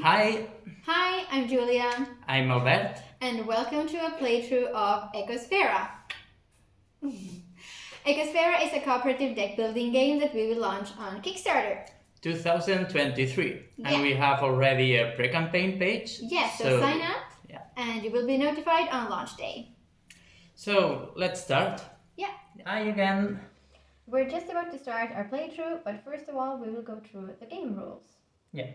Hi, Hi, I'm Julia, I'm Albert. and welcome to a playthrough of Ecosfera. Ecosfera is a cooperative deck building game that we will launch on Kickstarter. 2023, and Yeah. we have already a pre-campaign page. Yes, so sign up Yeah. and you will be notified on launch day. So let's start. Yeah. Hi again. We're just about to start our playthrough, but first of all, we will go through the game rules. Yeah.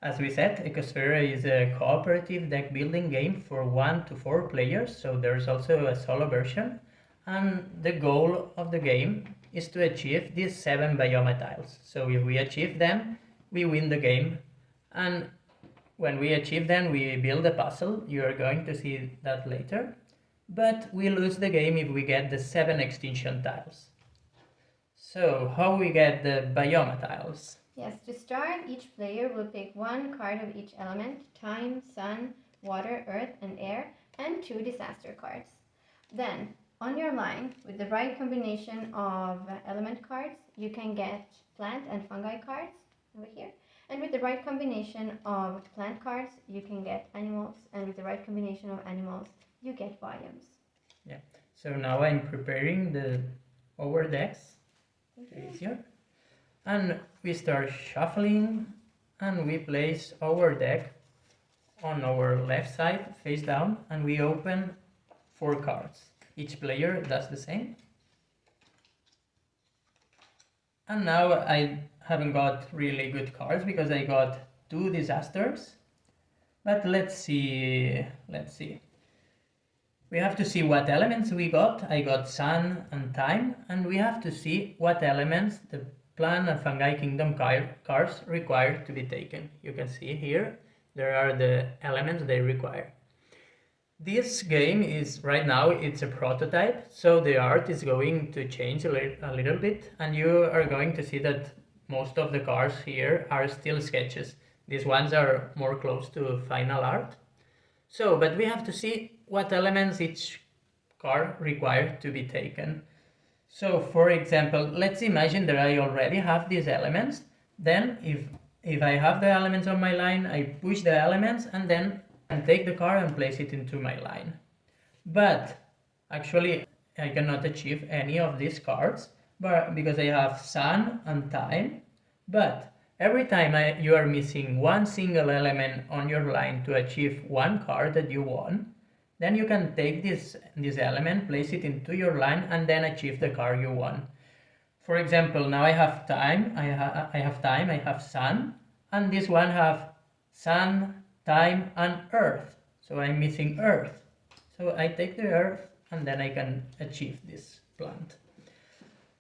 As we said, Ecosfera is a cooperative deck building game for 1 to 4 players, so there's also a solo version. And the goal of the game is to achieve these 7 biome tiles. So if we achieve them, we win the game. And when we achieve them, we build a puzzle. You are going to see that later. But we lose the game if we get the 7 extinction tiles. So how we get the biome tiles? Yes, to start, each player will pick one card of each element: time, sun, water, earth, and air, and 2 disaster cards. Then, on your line, with the right combination of element cards, you can get plant and fungi cards over here. And with the right combination of plant cards, you can get animals. And with the right combination of animals, you get biomes. Yeah. So now I'm preparing our decks. Easier. And we start shuffling, and we place our deck on our left side face down, and we open 4 cards. Each player does the same. And now I haven't got really good cards because I got 2 disasters. But let's see. We have to see what elements we got. I got sun and time, and we have to see what elements the plant and fungi kingdom cards require to be taken. You can see here there are the elements they require. This game is right now, it's a prototype, so the art is going to change a little bit, and you are going to see that most of the cards here are still sketches. These ones are more close to final art. So, but we have to see what elements each card requires to be taken. So, for example, let's imagine that I already have these elements. Then, if I have the elements on my line, I push the elements and then I take the card and place it into my line. But actually, I cannot achieve any of these cards because I have sun and time. But every time you are missing one single element on your line to achieve one card that you want, then you can take this element, place it into your line, and then achieve the card you want. For example, now I have time, I have sun, and this one have sun, time, and earth. So I'm missing earth. So I take the earth, and then I can achieve this plant.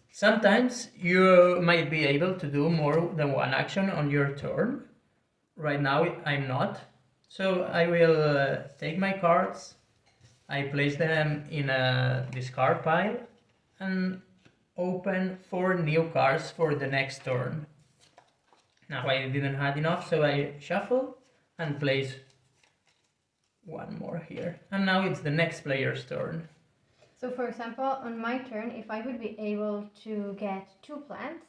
Sometimes you might be able to do more than one action on your turn. Right now I'm not. So I will take my cards, I place them in a discard pile, and open 4 new cards for the next turn. Now I didn't have enough, so I shuffle and place one more here. And now it's the next player's turn. So for example, on my turn, if I would be able to get 2 plants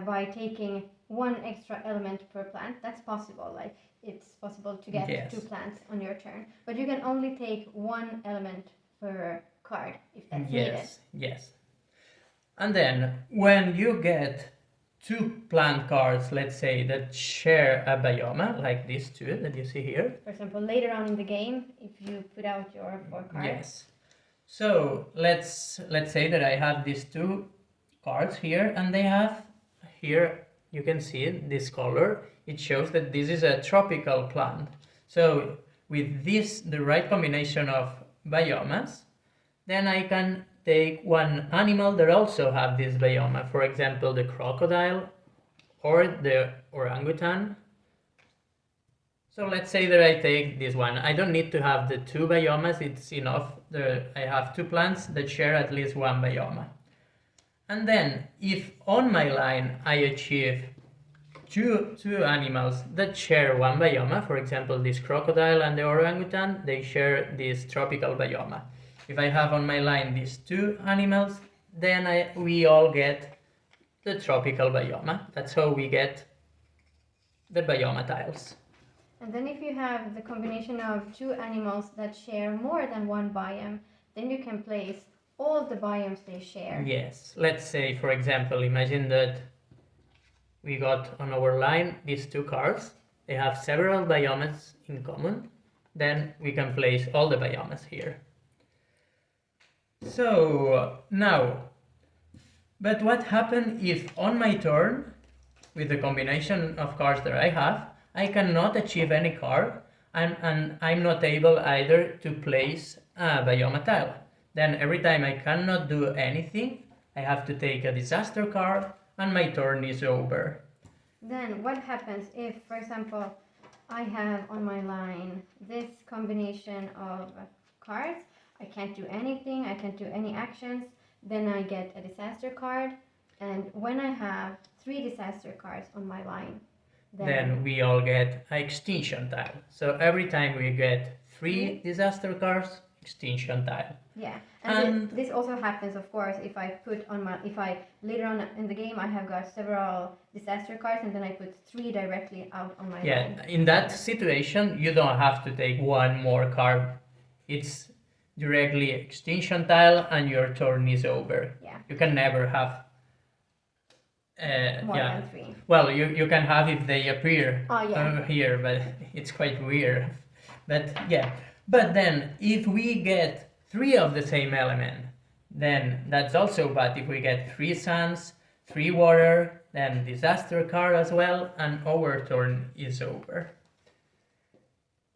by taking 1 extra element per plant, that's possible. Like, it's possible to get 2 plants on your turn, but you can only take 1 element per card if that's needed. Yes. And then when you get 2 plant cards, let's say, that share a biome, like these 2 that you see here. For example, later on in the game, if you put out your 4 cards. Yes. So let's say that I have these 2 cards here, and they have here, you can see this color. It shows that this is a tropical plant. So with this, the right combination of biomes, then I can take one animal that also have this biome. For example, the crocodile or the orangutan. So let's say that I take this one. I don't need to have the 2 biomes, it's enough. I have 2 plants that share at least 1 biome. And then, if on my line I achieve two animals that share 1 biome, for example, this crocodile and the orangutan, they share this tropical biome. If I have on my line these 2 animals, then we all get the tropical biome. That's how we get the biome tiles. And then if you have the combination of two animals that share more than one biome, then you can place all the biomes they share. Yes, let's say, for example, imagine that we got on our line these two cards. They have several biomes in common. Then we can place all the biomes here. So now, but what happens if on my turn, with the combination of cards that I have, I cannot achieve any card and I'm not able either to place a biome tile. Then every time I cannot do anything, I have to take a disaster card and my turn is over. Then what happens if, for example, I have on my line this combination of cards? I can't do anything, I can't do any actions. Then I get a disaster card, and when I have 3 disaster cards on my line, then we all get an extinction tile. So every time we get 3 disaster cards, extinction tile. Yeah, and this also happens, of course, if I put on my, if I later on in the game I have got several disaster cards and then I put 3 directly out on my line. In that situation, you don't have to take one more card. It's directly extinction tile and your turn is over. Yeah. You can never have more than 3. Well, you can have if they appear here, but it's quite weird. But yeah, but then if we get 3 of the same element, then that's also bad. If we get 3 suns, 3 water, then disaster card as well, and our turn is over.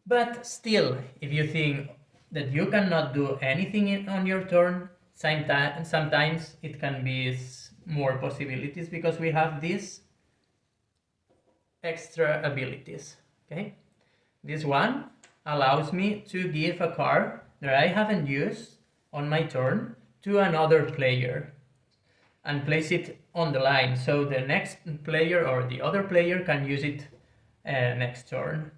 But still, if you think that you cannot do anything on your turn, sometimes it can be more possibilities because we have these extra abilities. Okay, this one allows me to give a card that I haven't used on my turn to another player and place it on the line so the next player or the other player can use it next turn.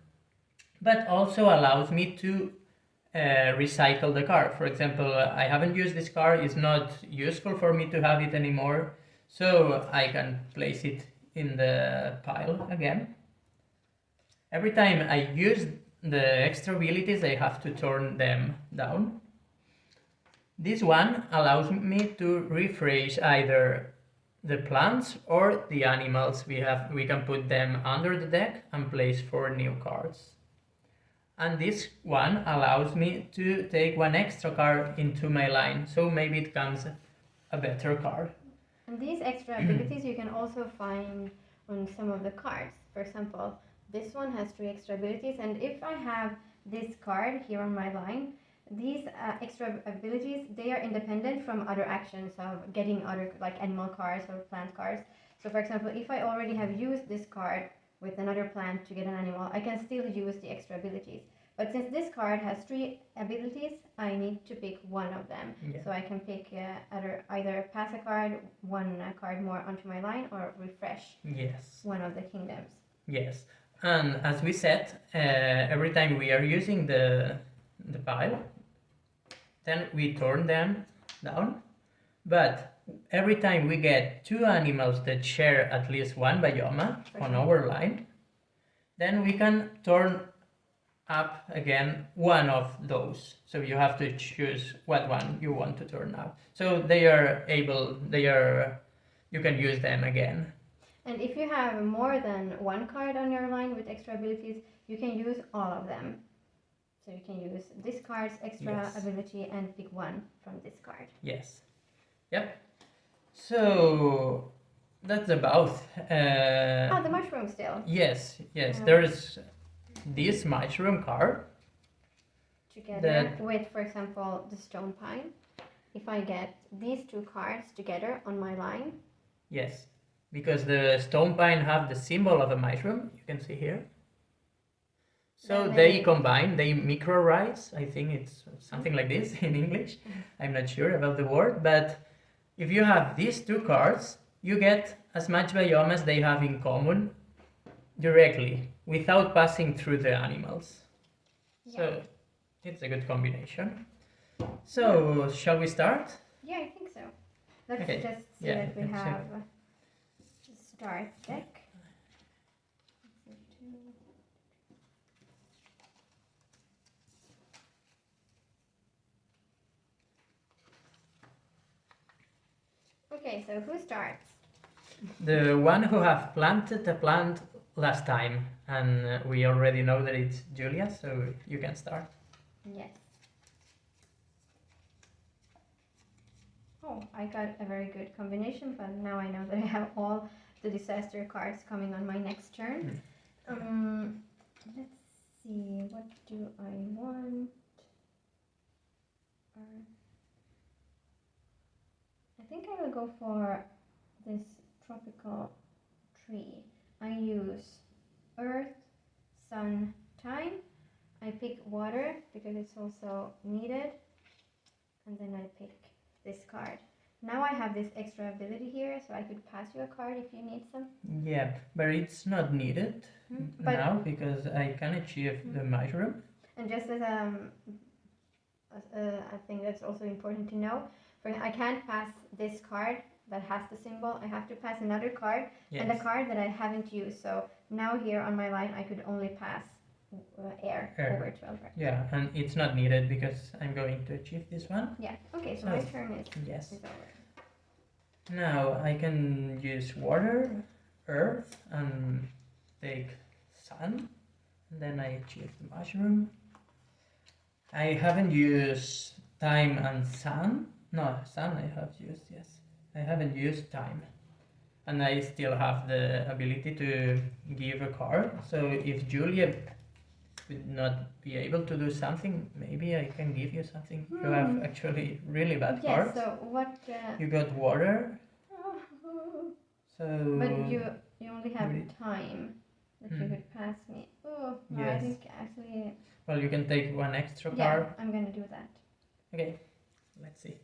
But also allows me to recycle the card. For example, I haven't used this card, it's not useful for me to have it anymore, so I can place it in the pile again. Every time I use the extra abilities, I have to turn them down. This one allows me to rephrase either the plants or the animals we have. We can put them under the deck and place 4 new cards. And this one allows me to take 1 extra card into my line, so maybe it comes a better card. And these extra abilities you can also find on some of the cards. For example, this one has 3 extra abilities, and if I have this card here on my line, these extra abilities, they are independent from other actions of getting other, like animal cards or plant cards. So for example, if I already have used this card with another plant to get an animal, I can still use the extra abilities. But since this card has 3 abilities, I need to pick one of them. Yeah. So I can pick either pass a card, 1 card more onto my line, or refresh one of the kingdoms. Yes, and as we said, every time we are using the pile, then we turn them down. But every time we get 2 animals that share at least 1 biome on our line, then we can turn up again one of those. So you have to choose what one you want to turn up. So you can use them again. And if you have more than 1 card on your line with extra abilities, you can use all of them. So you can use this card's extra ability and pick 1 from this card. Yes. Yep. So that's about... the mushroom still. Yes. There is this mushroom card. Together with, for example, the stone pine. If I get these 2 cards together on my line. Yes, because the stone pine have the symbol of a mushroom, you can see here. So they combine, they micro-rise, I think it's something like this in English. I'm not sure about the word, but if you have these 2 cards, you get as much biome as they have in common directly, without passing through the animals. Yeah. So it's a good combination. So shall we start? Yeah, I think so. Let's just see that we have start deck. Okay, so who starts? The one who have planted the plant last time, and we already know that it's Julia, so you can start. Yes. Oh, I got a very good combination, but now I know that I have all the disaster cards coming on my next turn. Let's see, what do I want? I think I will go for this tropical tree. I use earth, sun, time. I pick water because it's also needed. And then I pick this card. Now I have this extra ability here, so I could pass you a card if you need some. Yeah, but it's not needed now because I can achieve the mushroom. And just as I think that's also important to know, I can't pass this card that has the symbol. I have to pass another card and a card that I haven't used. So now here on my line, I could only pass air over 12. Right? Yeah, and it's not needed because I'm going to achieve this one. Yeah. Okay, so my turn is over. Now I can use water, earth, and take sun. And then I achieve the mushroom. I haven't used time and sun. No, sun I have used, yes. I haven't used time. And I still have the ability to give a card. So if Julia would not be able to do something, maybe I can give you something. You have actually really bad cards. Yes, so what... You got water. So... But you only have time that you could pass me. Oh, no, I think actually... Well, you can take one extra card. Yeah, I'm going to do that. Okay, let's see.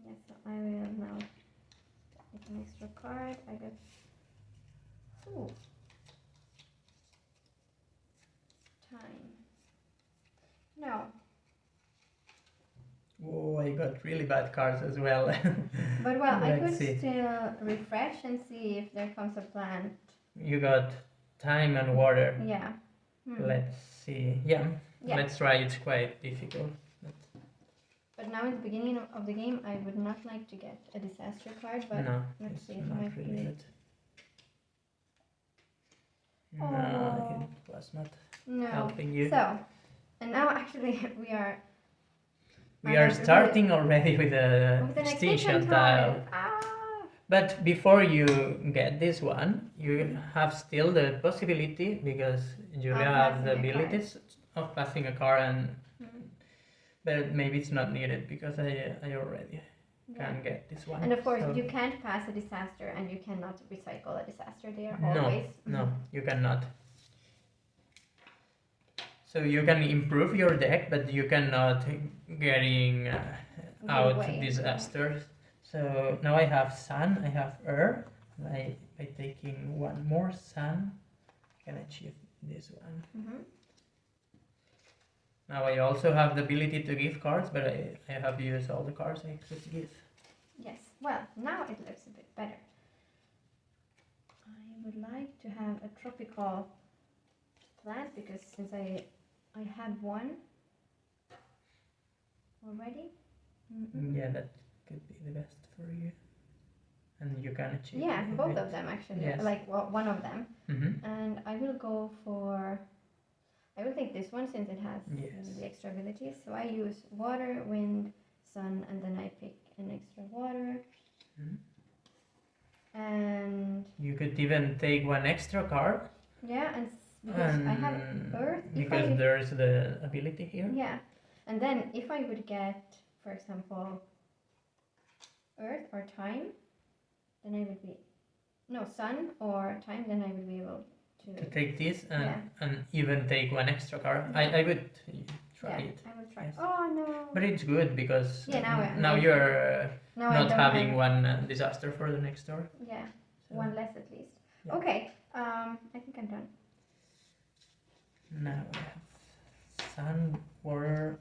Yes, so I will now take an extra card. I got... Ooh. Time. No. Oh, I got really bad cards as well. But well, I could still refresh and see if there comes a plant. You got time and water. Yeah. Let's see. Yeah, let's try. It's quite difficult. But now in the beginning of the game, I would not like to get a disaster card, but no, let's see if not I really good. Oh. No, it was not helping you. So, and now actually we are... We are starting already with an extinction tile. But before you get this one, you have still the possibility, because Julia has the abilities of passing a card, and but maybe it's not needed because I already can get this one. And of course, you can't pass a disaster, and you cannot recycle a disaster there always. No, you cannot. So you can improve your deck, but you cannot getting out disasters. So now I have sun, I have earth. By taking one more sun, I can achieve this one. Now I also have the ability to give cards, but I have used all the cards I could give. Yes, well, now it looks a bit better. I would like to have a tropical plant, because since I had one already. Yeah, that could be the best for you. And you can achieve. Yeah, both of them actually. Yes. Like one of them. And I will go for... I will take this one since it has the extra abilities. So I use water, wind, sun, and then I pick an extra water. And... You could even take one extra card. Yeah, and because I have earth. Because there's the ability here. Yeah, and then if I would get, for example, earth or time, then I would be... No, sun or time, then I would be able to take this and even take one extra card. I would try it. I will try. Yes. Oh no! But it's good because now you're not having one disaster for the next door. Yeah, so one less at least. Yeah. Okay, I think I'm done. Now I have sun, water,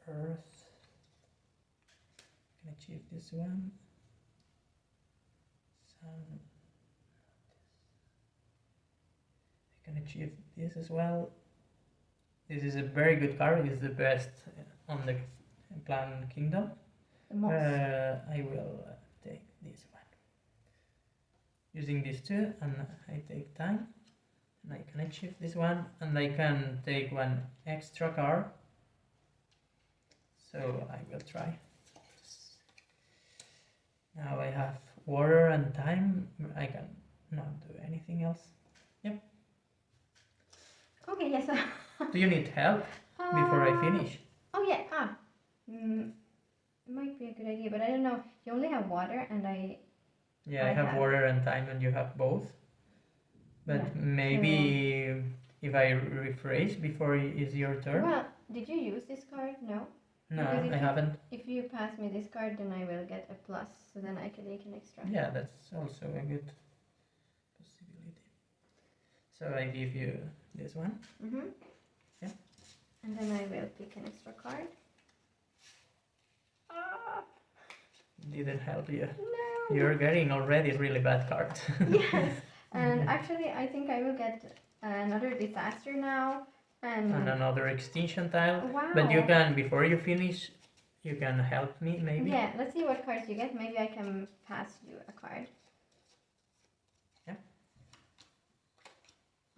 earth. I can achieve this one. Sun. I can achieve this as well. This is a very good card. It's the best on the plant kingdom. The moss. I will take this one. Using these two, and I take time, and I can achieve this one, and I can take one extra card. So I will try. Now I have water and time. I can not do anything else. Yep. Okay, yes. Do you need help before I finish? Oh yeah. Might be a good idea, but I don't know. You only have water, and Yeah, I have water and time, and you have both. But Yeah, maybe if I rephrase before is your turn. Well, did you use this card? No. No, Because if I you- haven't. If you pass me this card, then I will get a plus. So then I can take an extra. Yeah, that's also a good possibility. So I give you this one. Mhm. Yeah. And then I will pick an extra card. Ah, Didn't help you. no. You're getting already really bad cards. Yes. And actually, I think I will get another disaster now. And another extinction tile. Wow. But you can, before you finish, you can help me maybe. Yeah, let's see what cards you get. Maybe I can pass you a card. Yeah.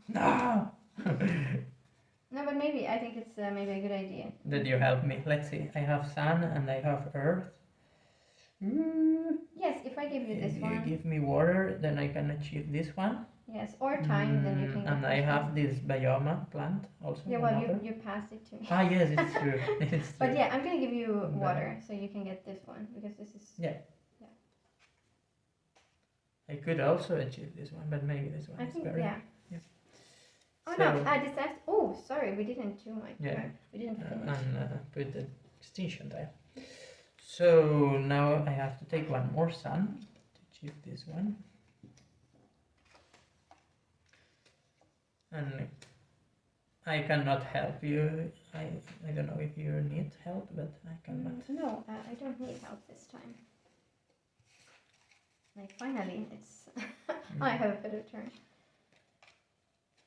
No! No, but maybe I think it's maybe a good idea. Did you help me? Let's see. I have sun and I have earth. Yes, if I give you this If you one. give me water, then I can achieve this one. Yes, or time, then you can get And I this have one. this bioma plant also. Yeah, well, another. you passed it to me. Ah, yes, it's true. It's true. But yeah, I'm gonna give you water so you can get this one because this is. Yeah. I could also achieve this one, but maybe this one I is think better. yeah. Yeah. Oh So- no, disaster. Oh, sorry, we didn't do my Yeah. turn. We didn't finish. And put the extinction tile. So now I have to take one more sun to achieve this one. And I cannot help you. I don't know if you need help, but I cannot. No, I don't need help this time. Like finally, it's I have a better turn.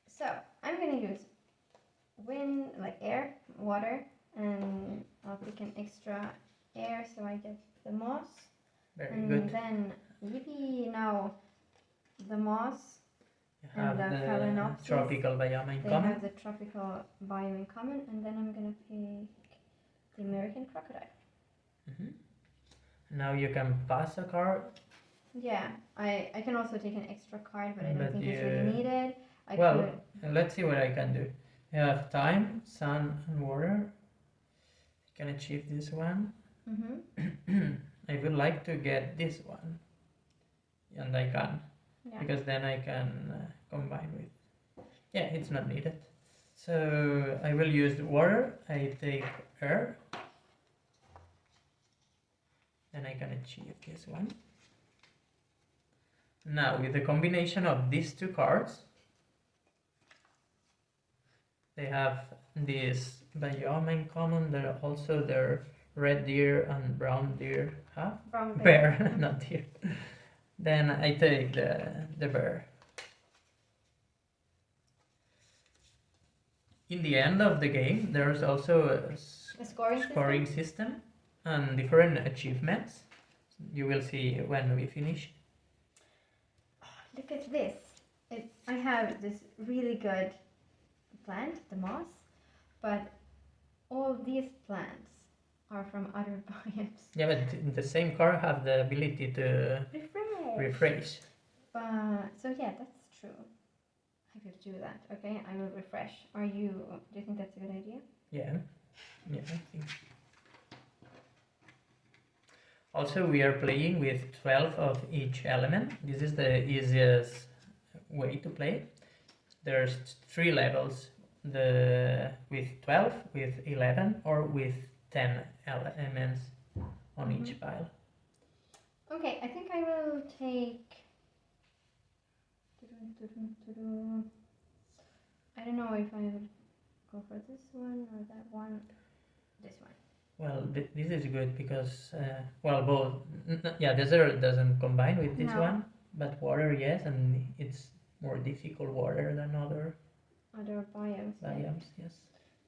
So I'm gonna use wind, like air, water, and I'll pick an extra air so I get the moss. Very And good. then yippee! Now the moss, You have and the the Phalaenopsis. tropical biome in they common. have the tropical biome in common, and then I'm gonna pick the American crocodile. Now you can pass a card. Yeah, I can also take an extra card, but I don't But think it's you- really needed. I Well, could. let's see what I can do. I have time, sun, and water. I can achieve this one. I would like to get this one, and I can, Yeah. because then I can combine with. Yeah, it's not needed. So I will use water. I take air. Then I can achieve this one. Now with the combination of these two cards, they have this biome in common. They're also their red deer and brown deer have. Brown Bear, not deer. Then I take the bear. In the end of the game, there's also a The scoring scoring system and different achievements. You will see when we finish. Look at this. I have this really good plant, the moss, but all these plants are from other biomes. Yeah, but the same card have the ability to refresh. So yeah, that's true. I will do that. Okay, I will refresh. Do you think that's a good idea? Yeah, I think. Also, we are playing with 12 of each element. This is the easiest way to play. There's 3 levels, with 12, with 11, or with 10 elements on each pile. Okay, I think I will take. I don't know if I will go for this one or that one. This one. Well, this is good because, both. Desert doesn't combine with this No. one, but water, yes, and it's more difficult water than other Other biomes. biomes, yes.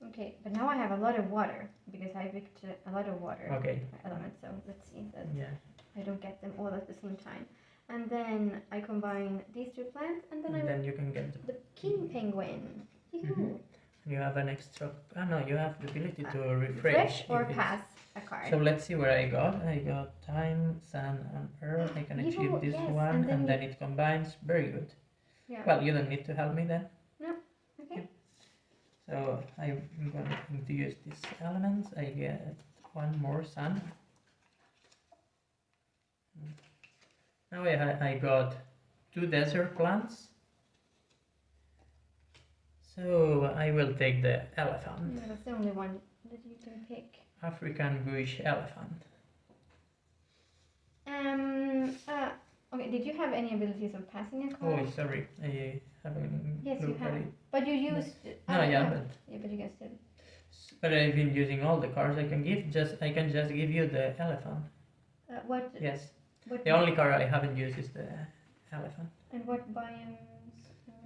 Okay, but now I have a lot of water because I picked a lot of water Okay. elements. So let's see that Yeah. I don't get them all at the same time. And then I combine these two plants, and then And then you can get the king penguin. Yoo-hoo. You have an extra. Ah, no, you have the ability to refresh. Refresh or if it's- pass a card. So let's see where I got. I got time, sun, and earth. I can achieve Yoo-hoo, this yes, one, and then it combines. Very good. Yeah. Well, you don't need to help me then. No. Okay. So I'm going to use these elements. I get one more sun. Now I got 2 desert plants. So I will take the elephant. Yeah, that's the only one that you can pick. African bush elephant. Okay, did you have any abilities of passing a card? Oh, sorry. I haven't Yes, you looked at have. it. But you used. No, yeah, but Yeah, but you can still. but I've been using all the cards I can give. I can just give you the elephant. What? Yes. What? The only card I haven't used is the elephant. And what biomes?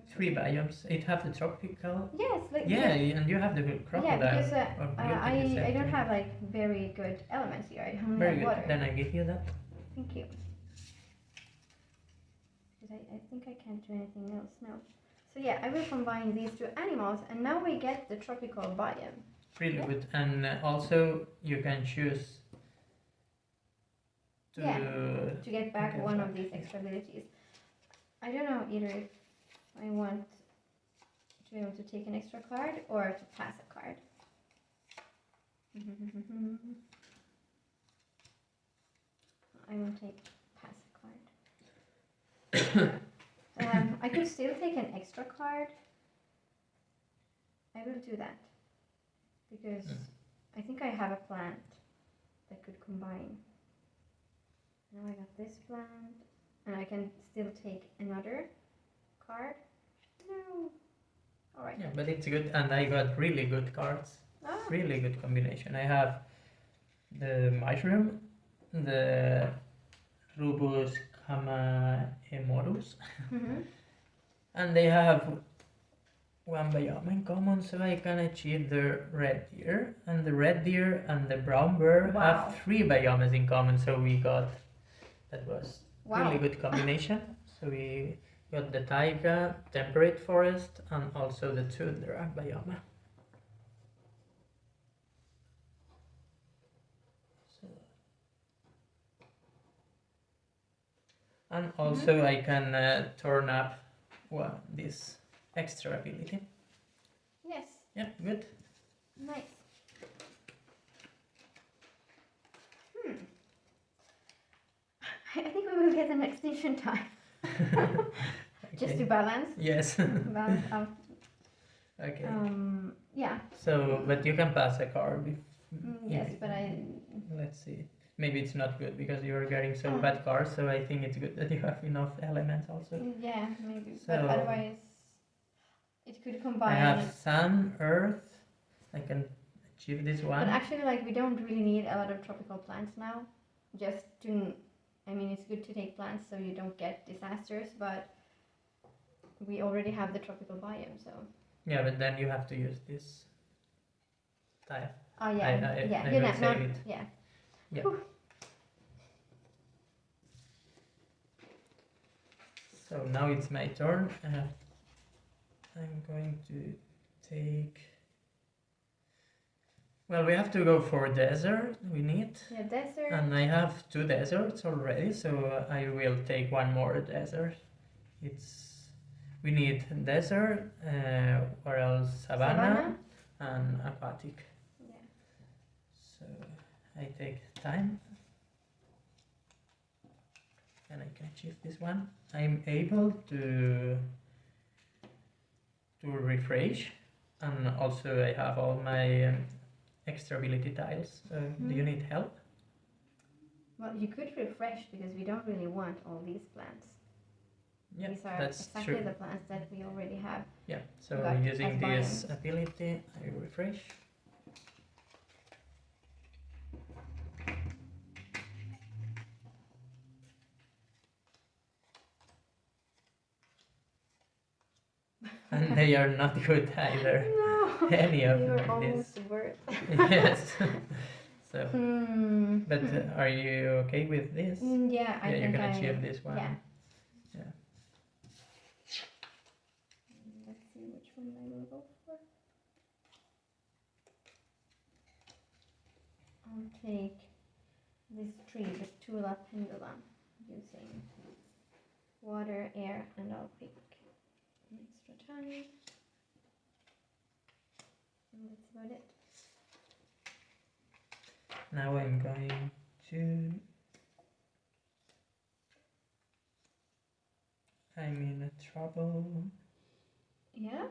3 biomes. It have the tropical. Yes, like Yeah, and you have the crocodile. yeah, because or blue that you said I to don't me. have like very good elements here. I only Very have good. water. Then I give you that. Thank you. Because I think I can't do anything else now. So yeah, I will combine these two animals, and now we get the tropical biome. Really Yeah. good. And also you can choose to To get back Okay, one back, of these yeah. extra abilities. I don't know either if I want to be able to take an extra card or to pass a card. I will take pass a card. I could still take an extra card. I will do that because I think I have a plant that could combine. Now I got this plant, and I can still take another card. No. All right. Yeah, but it's good, and I got really good cards. Ah. Really good combination. I have the mushroom, the Rubus Camaemorus, and they have one biome in common, so I can achieve the red deer, and the red deer and the brown bear Wow. have 3 biomes in common. So we got that was really good combination. So we got the taiga, temperate forest, and also the tundra biome. So, and also I can turn up this extra ability. Yes. Yeah, good. Nice. I think we will get an extinction time. Just to balance. Yes. Balance out. Okay. Yeah. So, but you can pass a card. Yes, but Let's see. Maybe it's not good because you are getting so bad cards. So I think it's good that you have enough elements also. Yeah, maybe. So, but otherwise, it could combine. I have sun, earth. I can achieve this one. But actually, like, we don't really need a lot of tropical plants now. Just to, I mean, it's good to take plants so you don't get disasters, but we already have the tropical biome, so. Yeah, but then you have to use this tile. Oh yeah, I you will know, save it. Yeah. Yeah. Whew. So now it's my turn. I'm going to take. Well, we have to go for desert. We need. Yeah, desert. And I have 2 deserts already, so I will take one more desert. We need desert, or else savannah and aquatic. Yeah. So I take time, and I can achieve this one. I'm able to refresh, and also I have all my extra ability tiles. Do you need help? Well, you could refresh because we don't really want all these plants. Yeah, These are that's exactly true. the plants that we already have. Yeah, so got using as this ability, I refresh. And they are not good either. No. any of You were this. almost a bird. Yes. So, but Hmm. are you okay with this? Yeah, I Yeah, you think can achieve this one. Yeah. Yeah. Let's see which one I will go for. I'll take this tree, the Tula pendulum, using water, air, and I'll pick an extra time. And that's about it. Now I'm going to. I'm in a trouble. Yeah,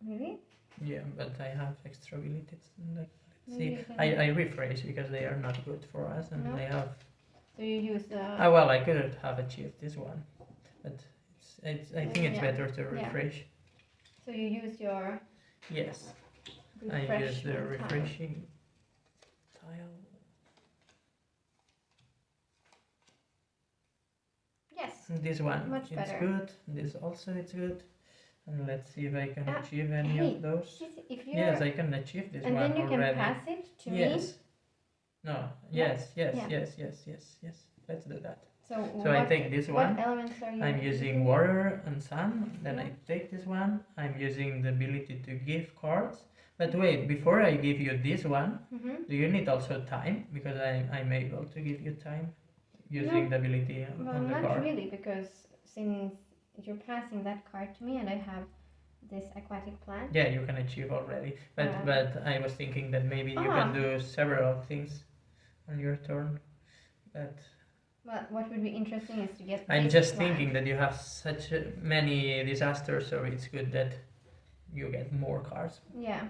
really? Yeah, but I have extra abilities. Like, let's Maybe see. you can. I refresh because they are not good for us, and No? they have. So you use the. Ah, well, I could have achieved this one, but it's. I think it's Yeah. better to Yeah. refresh. So you use your. Yes, I use the refreshment time. refreshing tile. Yes. This one, Much it's better. good. This also, it's good. And let's see if I can Ah, achieve any hey, of those. If you're. Yes, I can achieve this and one then you already. can pass it to me. Yes. No. Yes. Yes. Yeah. Yes. Yes. Yes. Yes. Let's do that. So So I take this one. What elements are you I'm using water and sun. Then I take this one. I'm using the ability to give cards. But wait, before I give you this one, do you need also time? Because I'm able to give you time using the ability on the not card. really, because since you're passing that card to me and I have this aquatic plant. Yeah, you can achieve already. But I was thinking that maybe you can do several things on your turn. But what would be interesting is to get. I'm just thinking that you have such many disasters, so it's good that you get more cards. Yeah.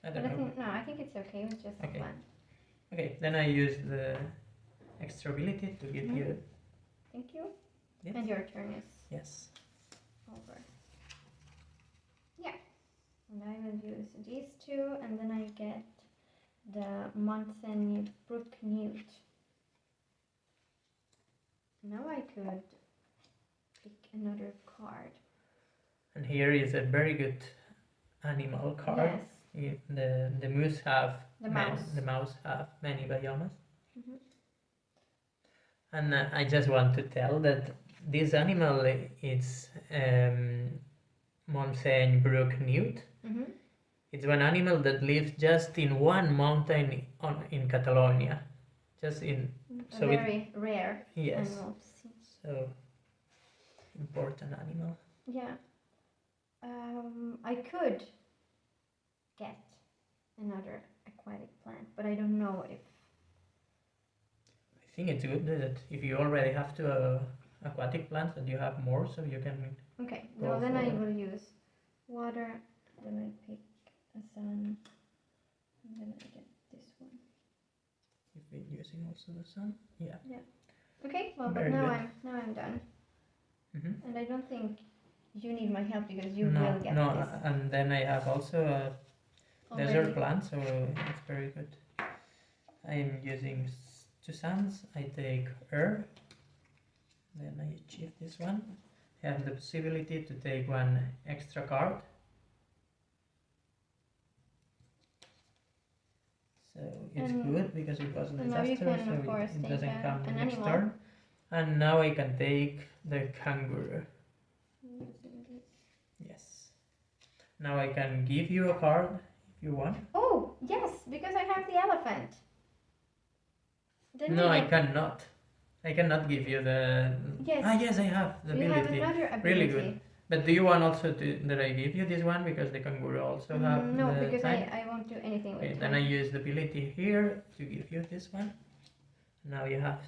I don't know. I think it's okay with just the plant. Okay, then I use the extra ability to give you. Thank you. Yes. And your turn is. Yes. Over. Yeah. And I will use these two, and then I get the Monsen Brook Newt. Now I could pick another card. And here is a very good animal card. Yes. The moose have the mouse. The mouse have many biomes. Mm-hmm. And I just want to tell that this animal is Monseigne Brook Newt. Mm-hmm. It's one animal that lives just in one mountain in Catalonia. Just in. So very rare animal to see. So important animal. Yeah. I could get another aquatic plant, but I don't know if. I think it's good that if you already have two aquatic plants, that you have more, so you can. Okay. No, then I will use water. Then I pick a sun, and then I get this one. You've been using also the sun. Yeah. Yeah. Okay. Well, Very but now good. I'm done. Mm-hmm. And I don't think you need my help because you will get this. And then I have also a desert plant, so it's very good. I'm using two suns. I take air. Then I achieve this one. I have the possibility to take one extra card. So it's good because it was a disaster, so it doesn't come next turn. And now I can take the kangaroo. Yes. Now I can give you a card if you want. Oh, yes, because I have the elephant. No, I cannot. I cannot give you the. Yes. Yes, I have the ability. You have another ability. Really good. But do you want also that I give you this one because the kangaroo also have? No, because I won't do anything with it. Then I use the ability here to give you this one. Now you have.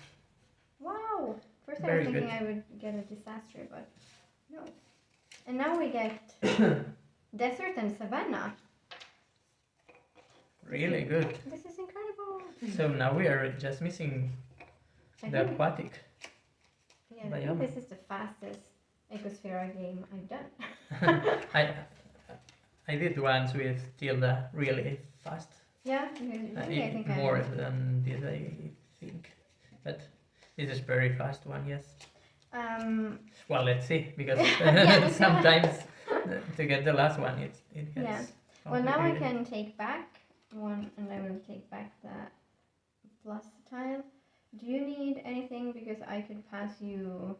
Wow! First I was thinking I would get a disaster, but no. And now we get desert and savanna. Really good. This is incredible. So now we are just missing the aquatic. Yeah, I think this is the fastest Ecosfera game I've done. I did once with Tilda really fast. Yeah, I think more than this, I think. But this is very fast one, yes. Well, let's see, because sometimes to get the last one, it gets. Yeah, Well, now I complicated. can take back one, and I will take back the plus tile. Do you need anything? Because I could pass you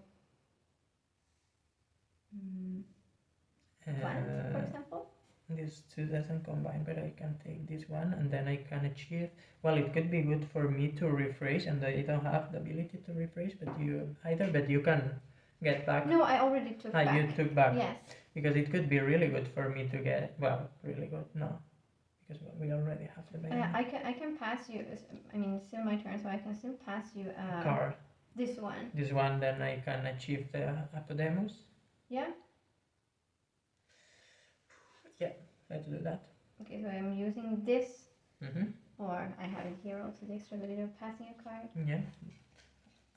plant, for example. These two doesn't combine, but I can take this one and then I can achieve. Well, it could be good for me to rephrase, and I don't have the ability to rephrase, but you can get back. No, I already took back. You took back. Yes. Because it could be really good for me to get. Well, really good. No, because we already have the banana. I can pass you. I mean, it's still my turn, so I can still pass you card. This one. This one, then I can achieve the Apodemus. Yeah. Yeah, let's do that. Okay, so I'm using this, Mhm. or I have it here also, the extra ability of passing a card. Yeah.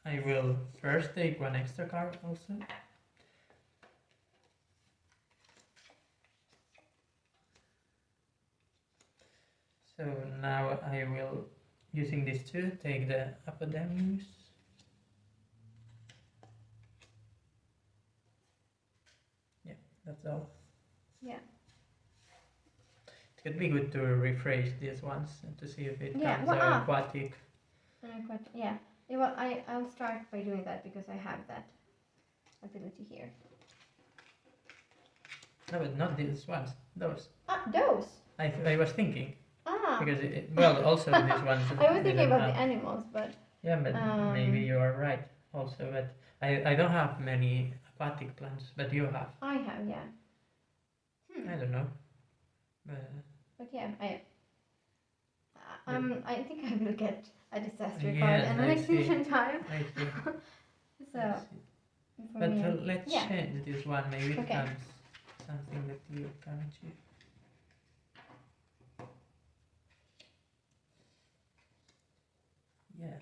I will first take one extra card also. So now I will, using these two, take the Apodemus. Yeah, that's all. Yeah. It could be good to rephrase these ones and to see if it Yeah, comes well, aquatic. Yeah. Yeah, well, I'll start by doing that because I have that ability here. No, but not these ones. Those. Those. I was thinking. Because also these ones. I was thinking about the animals, but. Yeah, but maybe you are right. Also, but I don't have many aquatic plants, but you have. I have, yeah. I don't know. But yeah, I think I will get a disaster Yes, card and an I extinction see. time. I see. So. I see. For But me, let's change this one. Maybe it Okay. comes something that you can achieve. Yeah.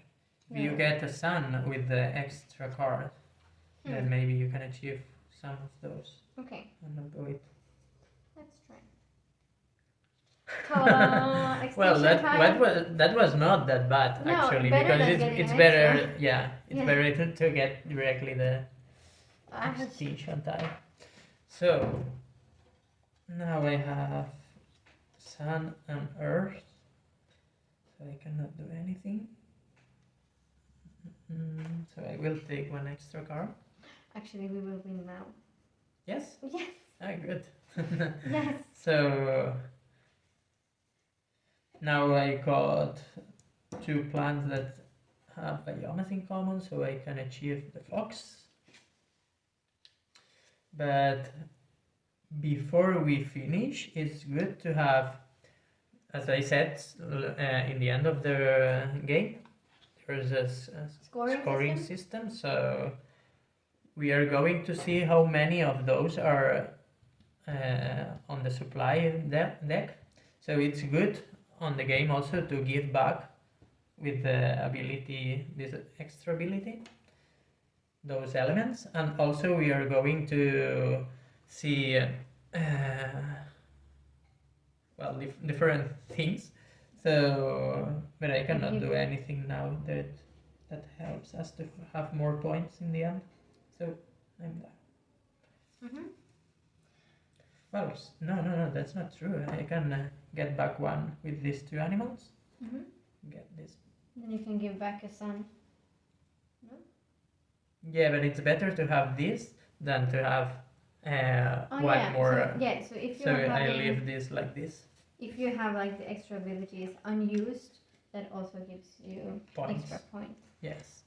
If you get a sun with the extra card, then maybe you can achieve some of those. Okay. And I'll go with. Let's try. Ta-da! Well, Extinction that was not that bad No, actually, better because than getting it's an better. extra. Yeah, it's Yeah. better to get directly the extinction time. So now I have sun and earth, so I cannot do anything. So I will take one extra card. Actually, we will win now. Yes. Yes. Ah, good. Yes. So now I got two plants that have biomes in common, so I can achieve the fox. But before we finish, it's good to have, as I said, in the end of the game, there's a scoring system. So we are going to see how many of those are on the supply deck. So it's good on the game also to give back with the ability, this extra ability, those elements. And also we are going to see different things. So, but I cannot do anything now that helps us to have more points in the end. So I'm there. Well, no, that's not true. I can get back one with these two animals. Get this. Then you can give back a sun. No? Yeah, but it's better to have this than to have one more. So if you're I leave this like this. If you have like the extra abilities unused, that also gives you Points. extra points. Yes.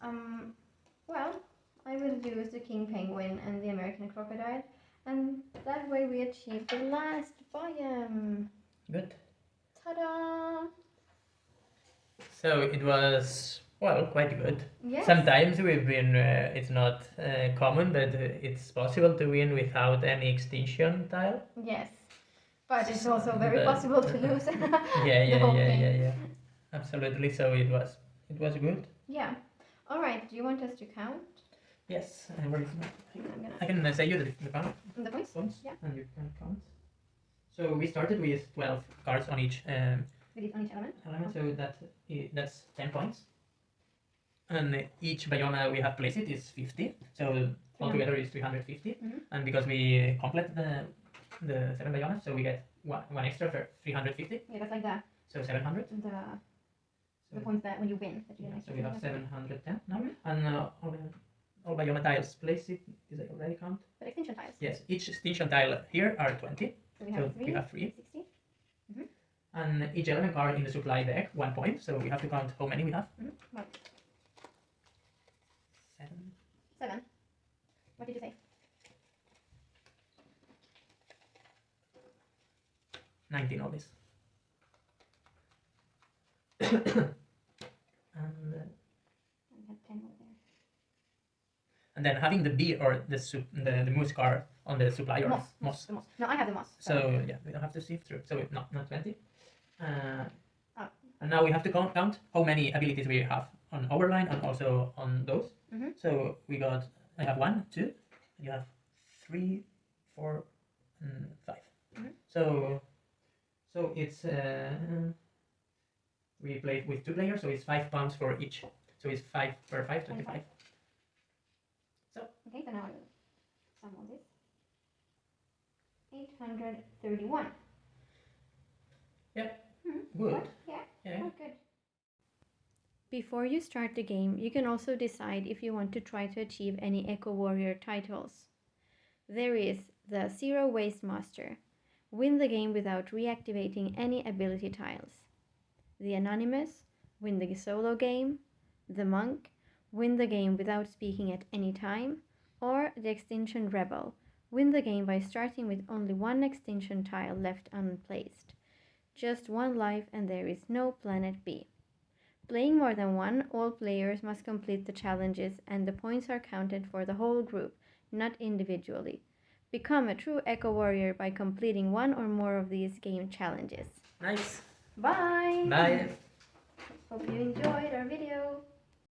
Well, I will use the king penguin and the American crocodile, and that way we achieve the last biome. Good. Ta-da! So it was, well, quite good. Yes. Sometimes we've been, it's not common, but it's possible to win without any extinction tile. Yes. But it's also very possible to lose. Yeah. Absolutely. So it was good. Yeah. All right. Do you want us to count? Yes. I can say you the count. The points? Yeah. And you can count. So we started with 12 cards on each on each element. So that's 10 points. And each biome we have placed it is 50. So altogether is 350. And because we complete the 7 biomes, so we one extra for 350. Yeah, that's like So 700. The points that when you win. That you Yeah, get so extra we have 700. 710 now. Mhm. And all bioma tiles, place it. Is it already count? But extinction tiles. Yes, each extinction tile here are 20. So we have 3. 60. And each element card in the supply deck, 1 point. So we have to count how many we have. What? 7. 7. What did you say? 19 of this. And We have 10 over there. and then having the bee or the moose card on the supply or Moss. The moss. No, I have the moss. So yeah, we don't have to sift through. So not 20. Oh. And now we have to count how many abilities we have on our line and also on those. So we got, I have 1, 2, and you have 3, 4, and 5. So it's we play with 2 players, so it's 5 pounds for each. So it's 5 per 5, 25. Okay, so now I'll sum all this. 831. Yeah. Good. Yeah. Yeah. Oh, good. Before you start the game, you can also decide if you want to try to achieve any Eco Warrior titles. There is the Zero Waste Master. Win the game without reactivating any ability tiles. The Anonymous. Win the solo game. The Monk. Win the game without speaking at any time. Or the Extinction Rebel. Win the game by starting with only 1 extinction tile left unplaced. Just 1 life and there is no planet B. Playing more than 1, all players must complete the challenges and the points are counted for the whole group, not individually. Become a true Eco Warrior by completing 1 or more of these game challenges. Nice. Bye! Bye. Hope you enjoyed our video.